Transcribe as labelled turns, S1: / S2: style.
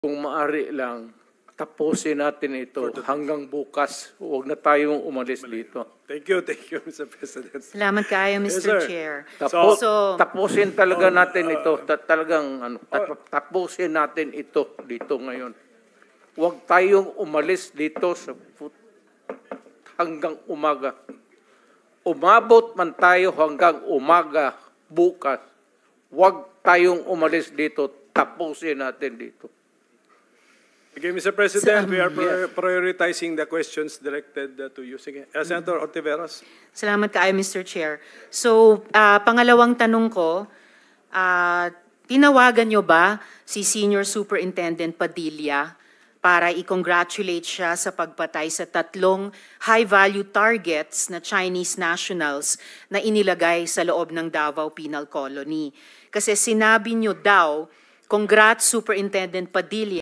S1: kung maaari lang, tapusin natin ito hanggang bukas. Huwag na tayong umalis dito.
S2: Thank you, Mr. President.
S3: Salamat kayo, Mr.
S2: sir.
S3: Chair.
S1: Tapusin talaga natin ito. Tapusin natin ito dito ngayon. Huwag tayong umalis dito hanggang umaga. Umabot man tayo hanggang umaga bukas. Huwag tayong umalis dito. Tapusin natin dito.
S2: Okay, Mr. President, we are prioritizing the questions directed to you. Sige. Senator Ontiveros.
S3: Salamat kayo, Mr. Chair. So, pangalawang tanong ko, tinawagan nyo ba si Senior Superintendent Padilla para i-congratulate siya sa pagpatay sa 3 high-value targets na Chinese nationals na inilagay sa loob ng Davao Penal Colony? Kasi sinabi nyo daw, congrats Superintendent Padilla,